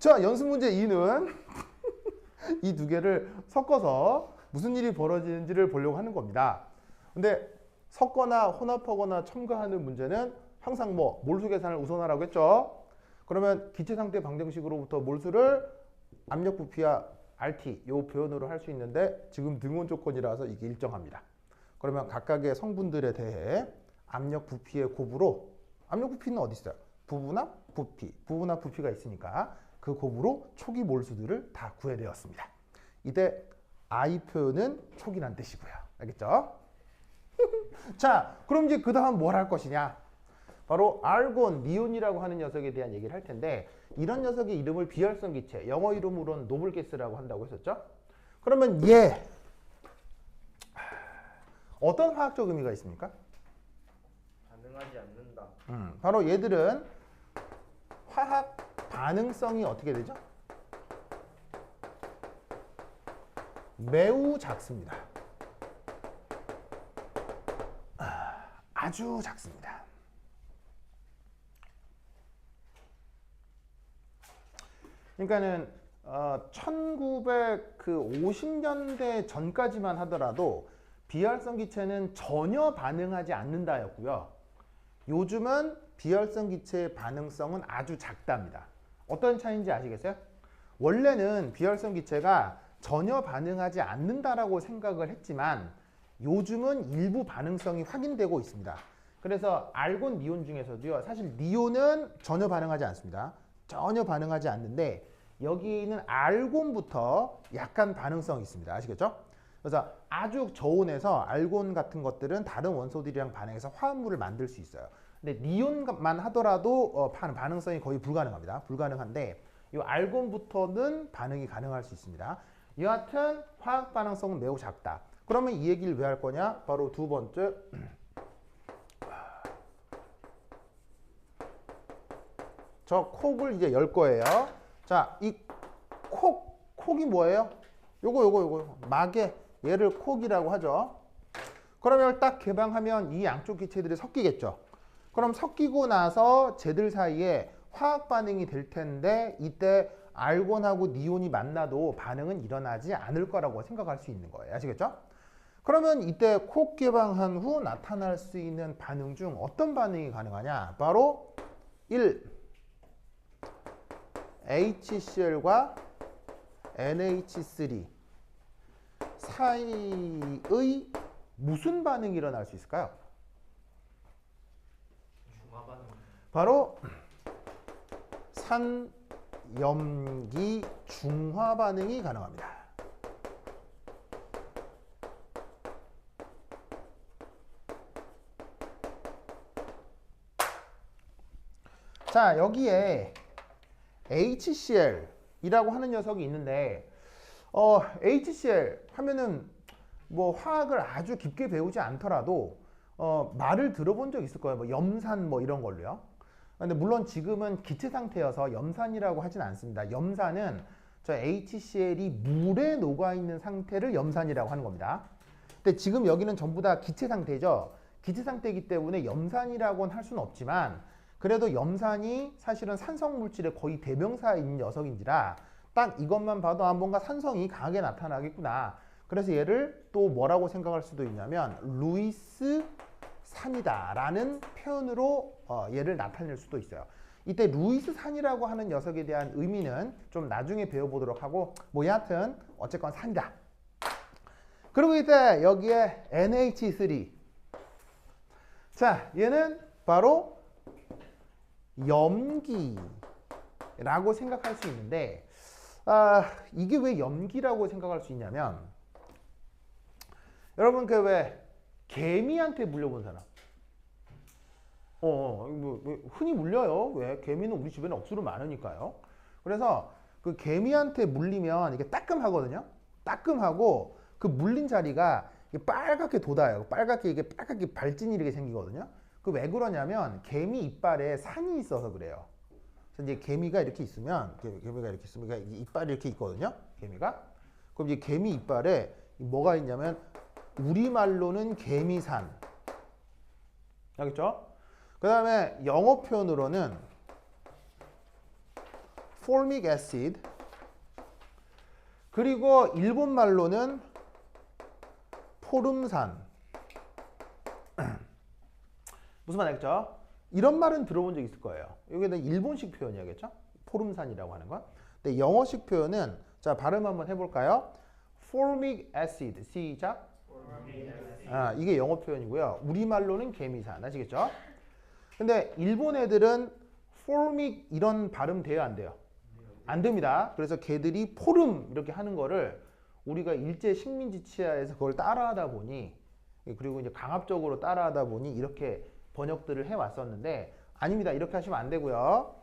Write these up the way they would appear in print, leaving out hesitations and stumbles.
자, 연습 문제 2는 이 두 개를 섞어서 무슨 일이 벌어지는지를 보려고 하는 겁니다. 근데 섞거나 혼합하거나 첨가하는 문제는 항상 뭐 몰수 계산을 우선하라고 했죠. 그러면 기체 상태 방정식으로부터 몰수를 압력 부피와 RT 요 표현으로 할 수 있는데 지금 등원 조건이라서 이게 일정합니다. 그러면 각각의 성분들에 대해 압력 부피의 곱으로, 압력 부피는 어디 있어요? 부분화 부피가 있으니까 그 곱으로 초기 몰수들을 다 구해내었습니다. 이때 I 표현은 초기란 뜻이고요. 알겠죠? 자, 그럼 이제 그 다음 뭘 할 것이냐? 바로 argon, 니온이라고 하는 녀석에 대한 얘기를 할 텐데, 이런 녀석의 이름을 비활성 기체, 영어 이름으로는 노블 가스라고 한다고 했었죠? 그러면 얘 어떤 화학적 의미가 있습니까? 반응하지 않는다. 바로 얘들은 화학 반응성이 어떻게 되죠? 매우 작습니다. 아주 작습니다. 그러니까는 1950년대 전까지만 하더라도 비활성 기체는 전혀 반응하지 않는다였고요. 요즘은 비활성 기체의 반응성은 아주 작답니다. 어떤 차이인지 아시겠어요? 원래는 비활성 기체가 전혀 반응하지 않는다라고 생각을 했지만 요즘은 일부 반응성이 확인되고 있습니다. 그래서 알곤, 니온 중에서도요. 사실 니온은 전혀 반응하지 않습니다. 전혀 반응하지 않는데 여기는 알곤부터 약간 반응성이 있습니다. 아시겠죠? 그래서 아주 저온에서 알곤 같은 것들은 다른 원소들이랑 반응해서 화합물을 만들 수 있어요. 근데 니온만 하더라도 반응성이 거의 불가능합니다. 불가능한데 이 알곤부터는 반응이 가능할 수 있습니다. 여하튼 화학 반응성은 매우 작다. 그러면 이 얘기를 왜 할 거냐? 바로 두 번째, 저 콕을 이제 열 거예요. 자, 이 콕이 뭐예요? 요거 막에 얘를 콕이라고 하죠. 그러면 딱 개방하면 이 양쪽 기체들이 섞이겠죠. 그럼 섞이고 나서 쟤들 사이에 화학 반응이 될 텐데 이때 알곤하고 니온이 만나도 반응은 일어나지 않을 거라고 생각할 수 있는 거예요. 아시겠죠? 그러면 이때 콕 개방한 후 나타날 수 있는 반응 중 어떤 반응이 가능하냐? 바로 1. HCl과 NH3 사이의 무슨 반응이 일어날 수 있을까요? 중화 반응. 바로 산염기 중화 반응이 가능합니다. 자, 여기에 HCl이라고 하는 녀석이 있는데 HCl 하면은 뭐 화학을 아주 깊게 배우지 않더라도 말을 들어본 적 있을 거예요. 뭐 염산 뭐 이런 걸로요. 근데 물론 지금은 기체 상태여서 염산이라고 하진 않습니다. 염산은 저 HCl이 물에 녹아 있는 상태를 염산이라고 하는 겁니다. 근데 지금 여기는 전부 다 기체 상태죠. 기체 상태이기 때문에 염산이라고는 할 수는 없지만 그래도 염산이 사실은 산성 물질의 거의 대명사인 녀석인지라 딱 이것만 봐도 뭔가 산성이 강하게 나타나겠구나. 그래서 얘를 또 뭐라고 생각할 수도 있냐면 루이스 산이다 라는 표현으로 얘를 나타낼 수도 있어요. 이때 루이스 산이라고 하는 녀석에 대한 의미는 좀 나중에 배워보도록 하고 뭐 여하튼 어쨌건 산이다. 그리고 이때 여기에 NH3 자 얘는 바로 염기라고 생각할 수 있는데 이게 왜 염기라고 생각할 수 있냐면 여러분 그 왜 개미한테 물려본 사람 뭐 흔히 물려요. 왜? 개미는 우리 집에는 억수로 많으니까요. 그래서 그 개미한테 물리면 이게 따끔하거든요. 따끔하고 그 물린 자리가 빨갛게 돋아요. 이게 빨갛게 발진이 이렇게 생기거든요. 그 왜 그러냐면 개미 이빨에 산이 있어서 그래요. 그래서 이제 개미가 이렇게 있으면 이빨이 이렇게 있거든요. 개미가. 그럼 이제 개미 이빨에 뭐가 있냐면 우리말로는 개미산. 알겠죠? 그 다음에 영어 표현으로는 formic acid. 그리고 일본 말로는 포름산. 무슨 말 알겠죠? 이런 말은 들어본 적 있을 거예요. 여기는 일본식 표현이겠죠? 포름산이라고 하는 건. 근데 영어식 표현은 자 발음 한번 해볼까요? formic acid. 시작. 이게 영어 표현이고요. 우리말로는 개미산. 아시겠죠? 근데 일본 애들은 formic 이런 발음 돼요, 안 돼요? 안 됩니다. 그래서 걔들이 포름 이렇게 하는 거를 우리가 일제 식민지 치하에서 그걸 따라하다 보니 그리고 이제 강압적으로 따라하다 보니 이렇게 번역들을 해왔었는데 아닙니다. 이렇게 하시면 안 되고요.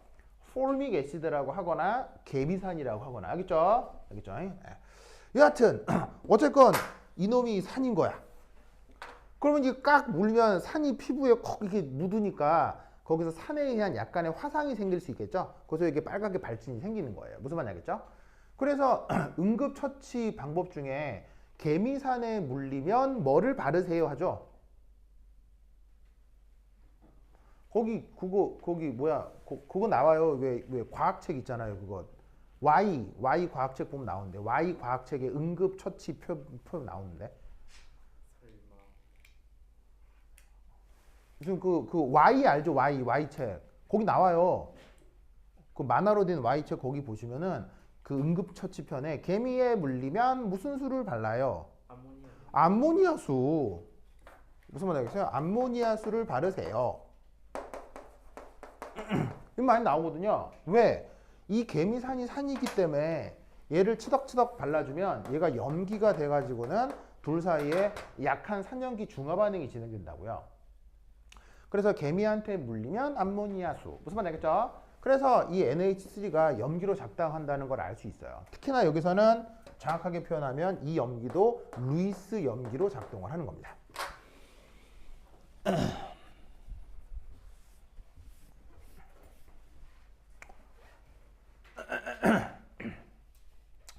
formic acid라고 하거나 개미산이라고 하거나 알겠죠? 알겠죠? 여하튼 어쨌건 이놈이 산인 거야. 그러면 이게 깍 물면 산이 피부에 콕 이렇게 묻으니까 거기서 산에 의한 약간의 화상이 생길 수 있겠죠? 그래서 이게 빨갛게 발진이 생기는 거예요. 무슨 말인지 알겠죠? 그래서 응급처치 방법 중에 개미산에 물리면 뭐를 바르세요 하죠? 거기 뭐야? 그거 나와요. 왜 과학책 있잖아요. 그거 Y 과학책 보면 나오는데 Y 과학책에 응급처치 표 나오는데 무슨 그 Y 알죠? Y 책 거기 나와요. 그 만화로 된 Y 책 거기 보시면은 그 응급처치 편에 개미에 물리면 무슨 수를 발라요? 암모니아수. 무슨 말 알겠어요? 암모니아수를 바르세요. 이 많이 나오거든요. 왜? 이 개미산이 산이기 때문에 얘를 치덕치덕 발라주면 얘가 염기가 돼가지고는 둘 사이에 약한 산염기 중화 반응이 진행된다고요. 그래서 개미한테 물리면 암모니아수. 무슨 말인지 알겠죠? 그래서 이 NH3가 염기로 작동한다는 걸 알 수 있어요. 특히나 여기서는 정확하게 표현하면 이 염기도 루이스 염기로 작동을 하는 겁니다.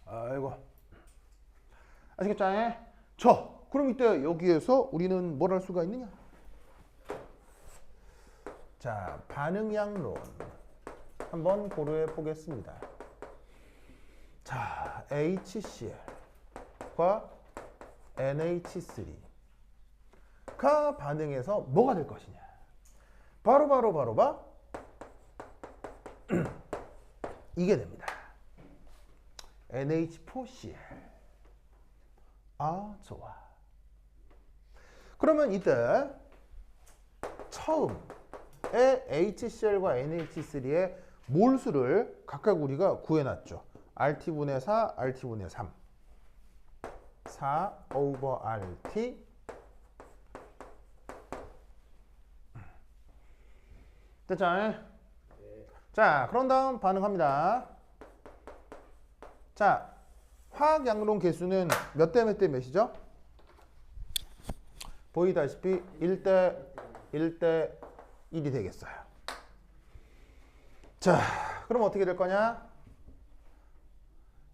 아이고. 아시겠죠? 그럼 이때 여기에서 우리는 뭘 할 수가 있느냐? 자, 반응양론 한번 고려해 보겠습니다. 자, HCl과 NH3가 반응해서 뭐가 될 것이냐? 바로 이게 됩니다. NH4Cl. 좋아. 그러면 이때 처음에 HCl과 NH3의 몰수를 각각 우리가 구해놨죠. RT분의 4, RT분의 3. 4 over RT. 됐죠? 자, 그런 다음 반응합니다. 자, 화학 양론 개수는 몇 대 몇이죠? 보이다시피 1대 1이 되겠어요. 자, 그럼 어떻게 될 거냐?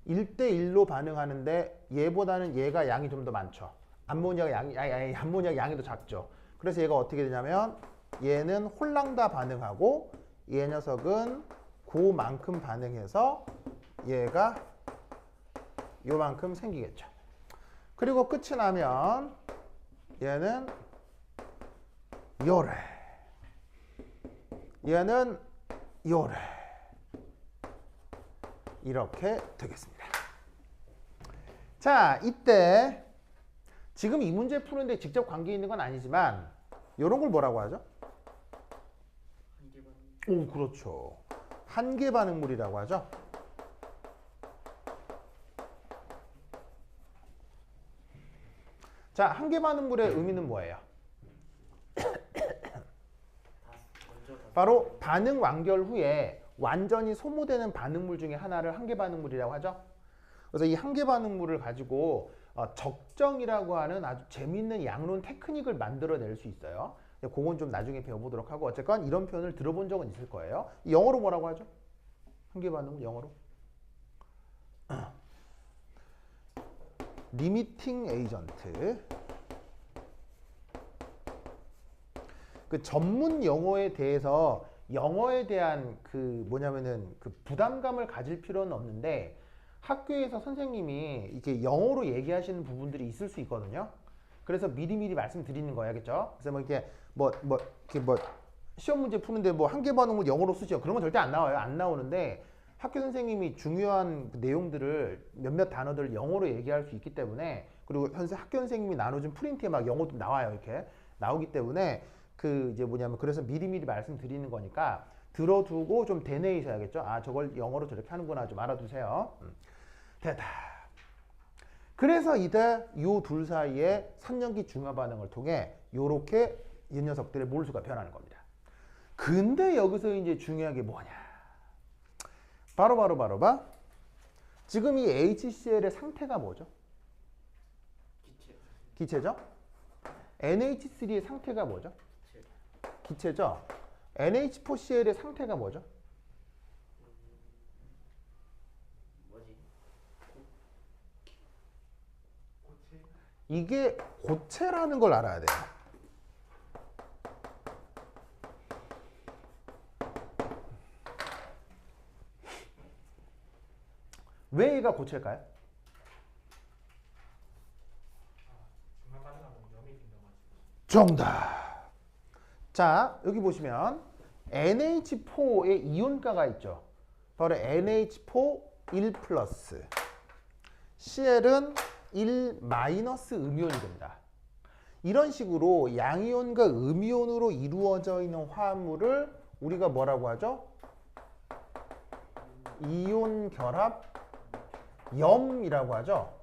1대 1로 반응하는데 얘보다는 얘가 양이 좀 더 많죠. 암모니아 양이 더 작죠. 그래서 얘가 어떻게 되냐면 얘는 홀랑다 반응하고 얘 녀석은 그만큼 반응해서 얘가 요만큼 생기겠죠. 그리고 끝이 나면 얘는 요래, 얘는 요래, 이렇게 되겠습니다. 자, 이때 지금 이 문제 푸는데 직접 관계 있는 건 아니지만 이런 걸 뭐라고 하죠? 오, 그렇죠. 한계 반응물이라고 하죠. 자, 한계 반응물의 의미는 뭐예요? 바로 반응 완결 후에 완전히 소모되는 반응물 중에 하나를 한계 반응물이라고 하죠. 그래서 이 한계 반응물을 가지고 적정이라고 하는 아주 재미있는 양론 테크닉을 만들어낼 수 있어요. 그건 좀 나중에 배워보도록 하고 어쨌건 이런 표현을 들어본 적은 있을 거예요. 영어로 뭐라고 하죠? 한계 반응물 영어로? 리미팅 에이전트. 그 전문 용어에 대해서 영어에 대한 그 뭐냐면은 그 부담감을 가질 필요는 없는데 학교에서 선생님이 이게 영어로 얘기하시는 부분들이 있을 수 있거든요. 그래서 미리미리 말씀드리는 거예요, 알겠죠? 그래서 뭐 이렇게 이렇게 시험 문제 푸는데 뭐 한 개 반응을 영어로 쓰죠. 그런 건 절대 안 나와요. 안 나오는데 학교 선생님이 중요한 그 내용들을 몇몇 단어들을 영어로 얘기할 수 있기 때문에 그리고 학교 선생님이 나눠준 프린트에 막 영어도 나와요. 이렇게 나오기 때문에 그 이제 뭐냐면 그래서 미리미리 말씀드리는 거니까 들어두고 좀 되뇌이셔야겠죠. 아, 저걸 영어로 저렇게 하는구나 좀 알아두세요. 됐다. 그래서 이때 요 둘 사이에 3년기 중화 반응을 통해 요렇게 이 녀석들의 몰수가 변하는 겁니다. 근데 여기서 이제 중요한 게 뭐냐? 바로 봐. 지금 이 HCl의 상태가 뭐죠? 기체죠? NH3의 상태가 뭐죠? 기체죠? NH4Cl의 상태가 뭐죠? 뭐지? 이게 고체라는 걸 알아야 돼요. 왜 얘가 고체일까요? 정답. 자, 여기 보시면 NH4에 이온가가 있죠. 바로 NH4 1 플러스. Cl은 1 마이너스 음이온이 됩니다. 이런 식으로 양이온과 음이온으로 이루어져 있는 화합물을 우리가 뭐라고 하죠? 이온 결합 염이라고 하죠.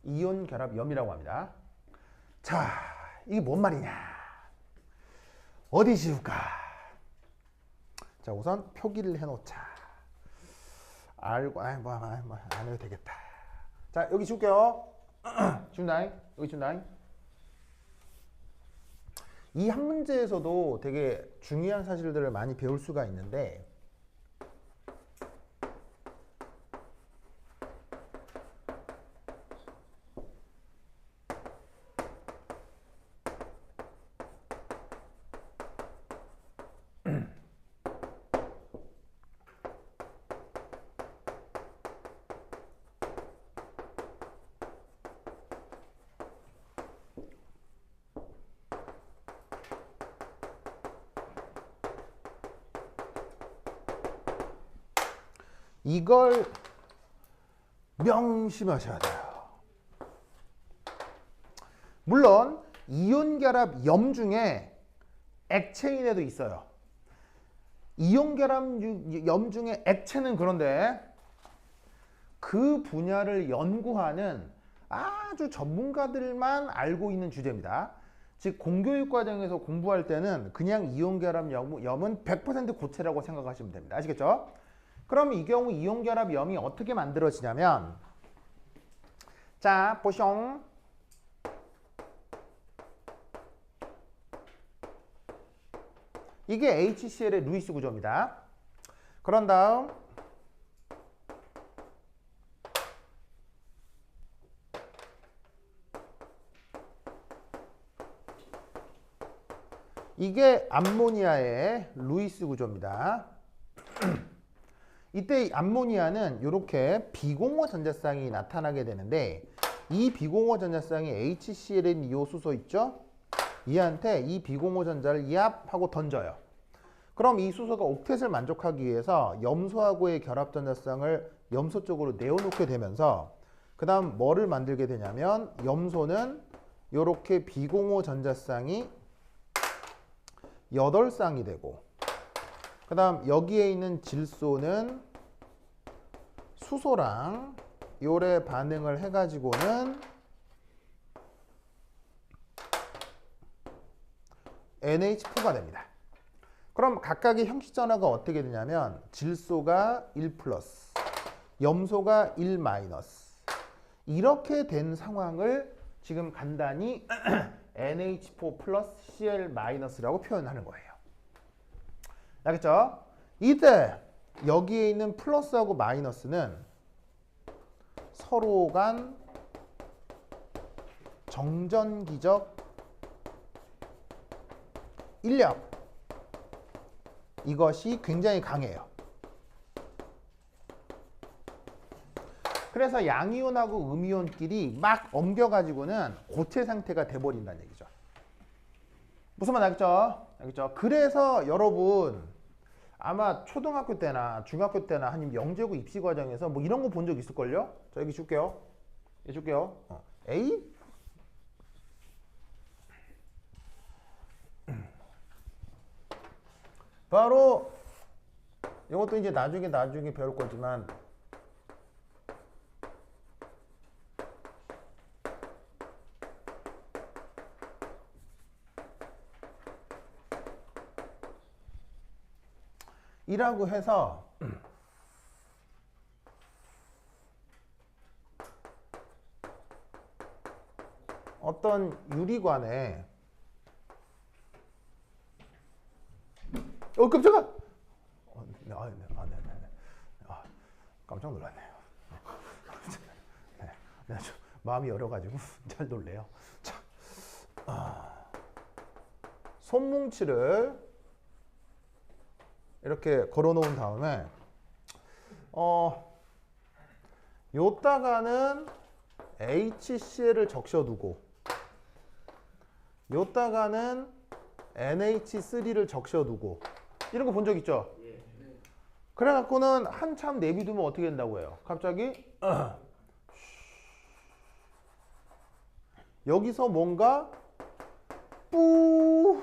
이온 결합 염이라고 합니다. 자, 이게 뭔 말이냐? 어디 지울까? 자, 우선 표기를 해놓자. 알고, 안 해도 되겠다. 자, 여기 지울게요. 지운다잉. 여기 지운다잉. 이 한 문제에서도 되게 중요한 사실들을 많이 배울 수가 있는데 이걸 명심하셔야 돼요. 물론 이온 결합 염 중에 액체인에도 있어요. 이온 결합 염 중에 액체는 그런데 그 분야를 연구하는 아주 전문가들만 알고 있는 주제입니다. 즉 공교육 과정에서 공부할 때는 그냥 이온 결합 염은 100% 고체라고 생각하시면 됩니다. 아시겠죠? 그럼 이 경우 이온 결합 염이 어떻게 만들어지냐면 자, 보숑. 이게 HCl의 루이스 구조입니다. 그런 다음 이게 암모니아의 루이스 구조입니다. 이때 암모니아는 이렇게 비공호 전자쌍이 나타나게 되는데 이 비공호 전자쌍이 HCl인 이 수소 있죠? 얘한테 이 비공호 전자를 얍 하고 던져요. 그럼 이 수소가 옥텟을 만족하기 위해서 염소하고의 결합 전자쌍을 염소 쪽으로 내어놓게 되면서 그 다음 뭐를 만들게 되냐면 염소는 이렇게 비공호 전자쌍이 8쌍이 되고 그 다음 여기에 있는 질소는 수소랑 요래 반응을 해가지고는 NH4가 됩니다. 그럼 각각의 형식 전화가 어떻게 되냐면 질소가 1 플러스, 염소가 1 마이너스 이렇게 된 상황을 지금 간단히 NH4 플러스 Cl 마이너스라고 표현하는 거예요. 알겠죠? 이때 여기에 있는 플러스하고 마이너스는 서로 간 정전기적 인력 이것이 굉장히 강해요. 그래서 양이온하고 음이온끼리 막 엉겨가지고는 고체 상태가 돼버린다는 얘기죠. 무슨 말 알겠죠? 알겠죠? 그래서 여러분 아마 초등학교 때나 중학교 때나 아니면 영재고 입시 과정에서 뭐 이런 거 본 적 있을걸요? 자 여기 줄게요. 여기 줄게요. A 바로 이것도 이제 나중에 배울 거지만 이라고 해서 어떤 유리관에 깜짝아! 네. 깜짝 놀랐네요. 네, 좀 마음이 열어가지고 잘 놀래요. 자, 손뭉치를 이렇게 걸어놓은 다음에 요따가는 HCl을 적셔두고 요따가는 NH3를 적셔두고 이런 거 본 적 있죠? 그래갖고는 한참 내비두면 어떻게 된다고 해요? 갑자기 여기서 뭔가 뿌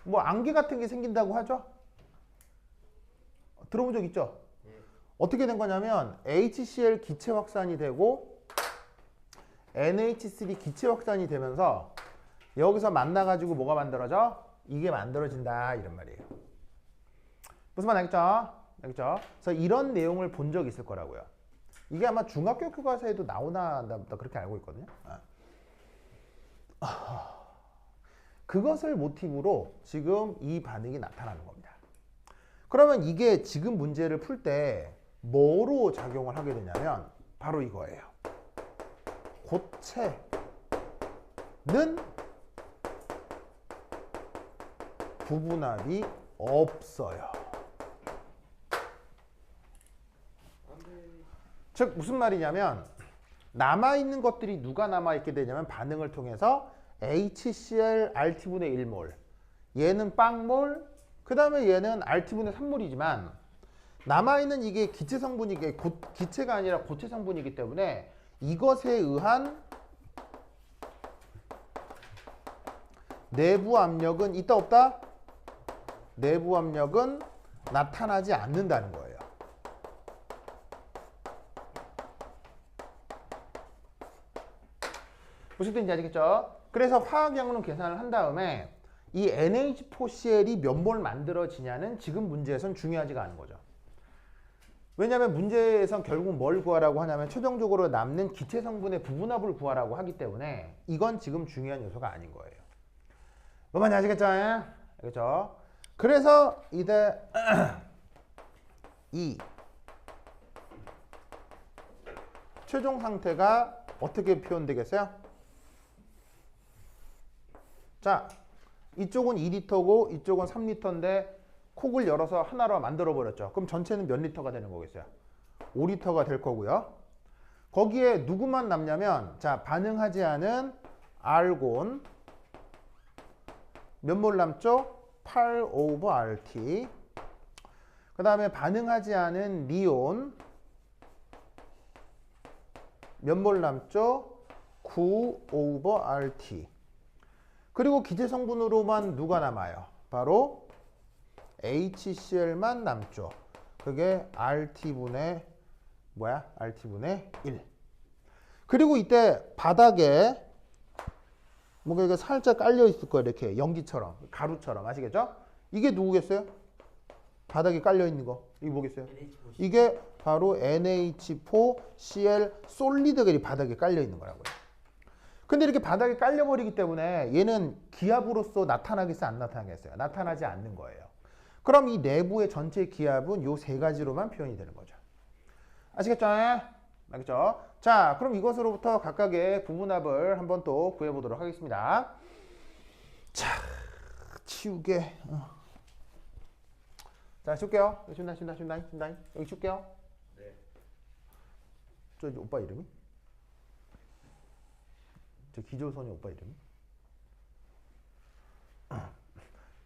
뭐 안개 같은 게 생긴다고 하죠? 들어본 적 있죠? 어떻게 된 거냐면 HCl 기체 확산이 되고 NH3 기체 확산이 되면서 여기서 만나가지고 뭐가 만들어져? 이게 만들어진다 이런 말이에요. 무슨 말 알겠죠? 알겠죠? 그래서 이런 내용을 본 적 있을 거라고요. 이게 아마 중학교 교과서에도 나오나 그렇게 알고 있거든요. 그것을 모티브로 지금 이 반응이 나타나는 겁니다. 그러면 이게 지금 문제를 풀 때 뭐로 작용을 하게 되냐면 바로 이거예요. 고체는 부분합이 없어요. 즉 무슨 말이냐면 남아있는 것들이 누가 남아있게 되냐면 반응을 통해서 HCl RT분의 1몰 얘는 빵몰 그 다음에 얘는 RT분의 3몰이지만 남아있는 이게 기체 성분이 기체가 아니라 고체 성분이기 때문에 이것에 의한 내부 압력은 있다 없다? 내부 압력은 나타나지 않는다는 거예요. 무슨 뜻인지 아시겠죠? 그래서 화학양론 계산을 한 다음에 이 NH4Cl이 몇 몰 만들어지냐는 지금 문제에선 중요하지가 않은 거죠. 왜냐하면 문제에선 결국 뭘 구하라고 하냐면 최종적으로 남는 기체 성분의 부분합을 구하라고 하기 때문에 이건 지금 중요한 요소가 아닌 거예요. 뭔 말인지 아시겠죠? 알겠죠? 그래서 이제 이 최종 상태가 어떻게 표현되겠어요? 자, 이쪽은 2리터고 이쪽은 3리터인데 콕을 열어서 하나로 만들어 버렸죠. 그럼 전체는 몇 리터가 되는 거겠어요? 5리터가 될 거고요. 거기에 누구만 남냐면 자, 반응하지 않은 알곤 몇 몰 남죠? 8/RT. 그 다음에 반응하지 않은 리온 몇 몰 남죠? 9/RT. 그리고 기체 성분으로만 누가 남아요? 바로 HCl만 남죠. 그게 RT분의 RT분의 1. 그리고 이때 바닥에 뭔가 이게 살짝 깔려 있을 거예요. 이렇게 연기처럼, 가루처럼. 아시겠죠? 이게 누구겠어요? 바닥에 깔려 있는 거. 이게 뭐겠어요? 이게 바로 NH4Cl 솔리드가 바닥에 깔려 있는 거라고요. 근데 이렇게 바닥에 깔려버리기 때문에 얘는 기압으로서 나타나겠어요? 안 나타나겠어요? 나타나지 않는 거예요. 그럼 이 내부의 전체 기압은 요 세 가지로만 표현이 되는 거죠. 아시겠죠? 알겠죠? 자, 그럼 이것으로부터 각각의 부분합을 한번 또 구해보도록 하겠습니다. 자, 치우게. 자, 칠게요. 춘다잉. 여기 칠게요. 네. 저 이제 오빠 이름이? 저 기졸소녀 오빠 이름이?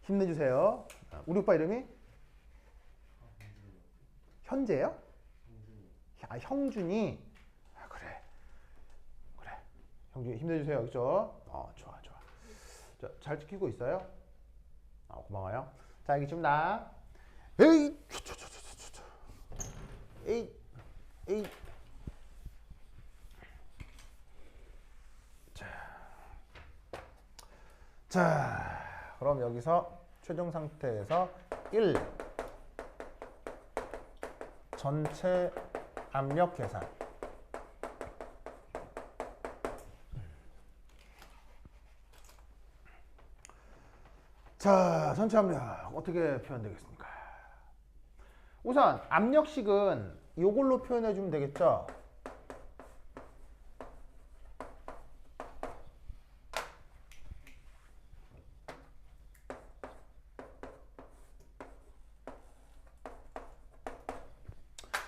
힘내주세요. 우리 오빠 이름이? 현재요? 아, 형준이. 아, 그래. 형준이 힘내주세요. 그죠? 좋아. 잘 지키고 있어요? 고마워요. 자, 여기 좀 나. 에이, 에이. 자, 그럼 여기서 최종 상태에서 1 전체 압력 계산. 자, 전체 압력 어떻게 표현되겠습니까? 우선 압력식은 이걸로 표현해 주면 되겠죠?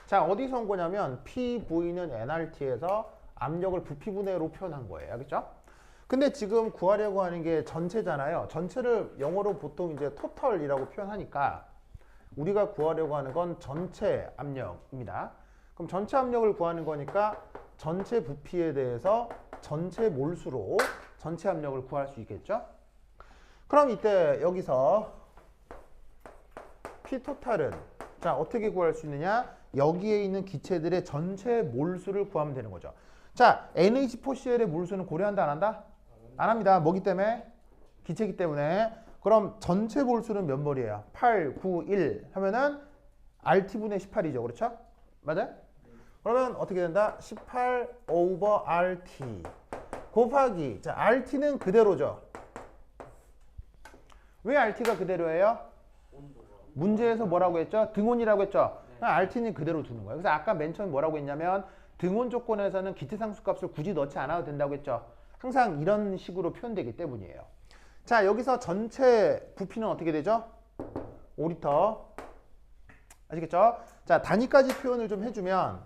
자, 어디서 온 거냐면 PV는 nRT에서 압력을 부피분해로 표현한 거예요. 알겠죠? 근데 지금 구하려고 하는 게 전체잖아요. 전체를 영어로 보통 이제 토탈이라고 표현하니까 우리가 구하려고 하는 건 전체 압력입니다. 그럼 전체 압력을 구하는 거니까 전체 부피에 대해서 전체 몰수로 전체 압력을 구할 수 있겠죠? 그럼 이때 여기서 P 토탈은 자, 어떻게 구할 수 있느냐? 여기에 있는 기체들의 전체 몰수를 구하면 되는 거죠. 자, NH4Cl의 몰수는 고려한다 안 한다? 안 합니다. 뭐기 때문에? 기체이기 때문에. 그럼 전체 몰수는 몇 몰이에요? 8, 9, 1 하면은 RT분의 18이죠. 그렇죠? 맞아요? 그러면 어떻게 된다? 18 over RT 곱하기 자, RT는 그대로죠. 왜 RT가 그대로예요? 문제에서 뭐라고 했죠? 등온이라고 했죠? RT는 그대로 두는 거예요. 그래서 아까 맨 처음에 뭐라고 했냐면 등온 조건에서는 기체 상수값을 굳이 넣지 않아도 된다고 했죠. 항상 이런 식으로 표현되기 때문이에요. 자, 여기서 전체 부피는 어떻게 되죠? 5리터. 아시겠죠? 자, 단위까지 표현을 좀 해주면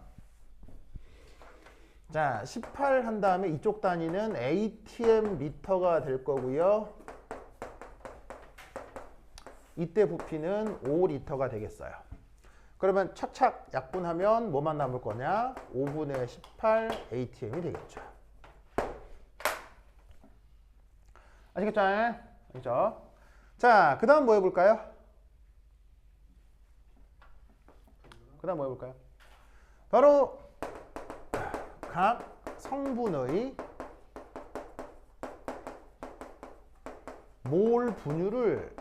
자, 18 한 다음에 이쪽 단위는 ATM 미터가 될 거고요. 이때 부피는 5리터가 되겠어요. 그러면 착착 약분하면 뭐만 남을 거냐? 5분의 18 ATM이 되겠죠. 아시겠죠? 알겠죠? 자, 그 다음 뭐 해볼까요? 바로 각 성분의 몰 분율을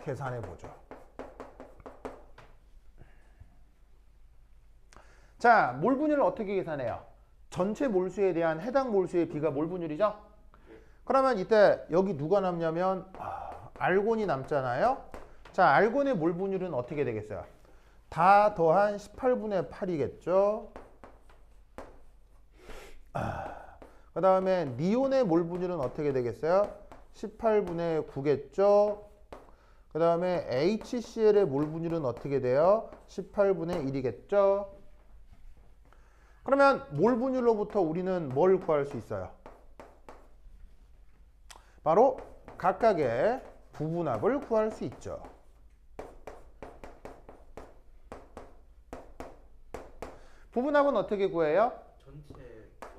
계산해 보죠. 자, 몰 분율을 어떻게 계산해요? 전체 몰수에 대한 해당 몰수의 비가 몰 분율이죠? 그러면 이때 여기 누가 남냐면 알곤이 남잖아요. 자, 알곤의 몰 분율은 어떻게 되겠어요? 다 더한 18분의 8이겠죠. 그 다음에 니온의 몰 분율은 어떻게 되겠어요? 18분의 9겠죠. 그 다음에 HCl의 몰 분율은 어떻게 돼요? 18분의 1이겠죠. 그러면 몰 분율로부터 우리는 뭘 구할 수 있어요? 바로 각각의 부분합을 구할 수 있죠. 부분합은 어떻게 구해요?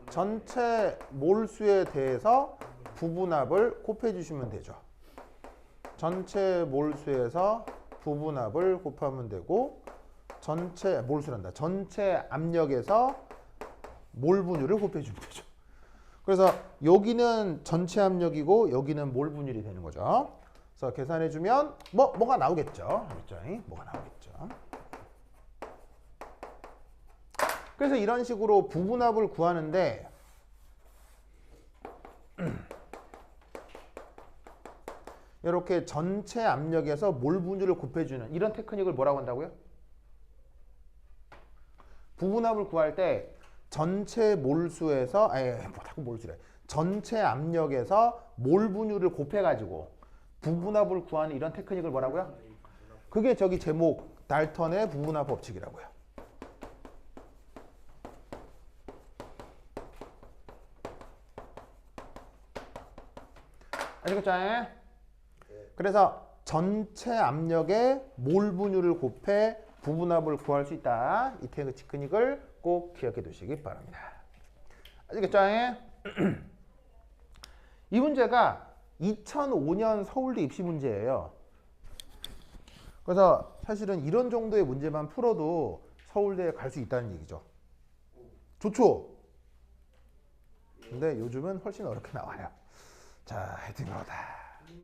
전체 몰수에 대해서 부분합을 곱해 주시면 되죠. 전체 몰수에서 부분합을 곱하면 되고 전체 몰수란다. 전체 압력에서 몰 분율을 곱해 주면 되죠. 그래서 여기는 전체 압력이고 여기는 몰 분율이 되는 거죠. 그래서 계산해 주면 뭐가 나오겠죠. 그렇죠? 뭐가 나오겠죠. 그래서 이런 식으로 부분합을 구하는데 이렇게 전체 압력에서 몰 분율을 곱해주는 이런 테크닉을 뭐라고 한다고요? 부분합을 구할 때 전체 몰수에서 자꾸 몰수래. 전체 압력에서 몰 분율을 곱해가지고 부분압을 구하는 이런 테크닉을 뭐라고요? 그게 저기 제목 달턴의 부분압 법칙이라고요. 아시겠죠? 그래서 전체 압력의 몰 분율을 곱해 부분압을 구할 수 있다. 이 테크닉을 꼭 기억해 두시기 바랍니다. 아시겠죠? 이 문제가 2005년 서울대 입시 문제예요. 그래서 사실은 이런 정도의 문제만 풀어도 서울대에 갈 수 있다는 얘기죠. 좋죠? 근데 요즘은 훨씬 어렵게 나와요. 자, 하여튼 그렇다.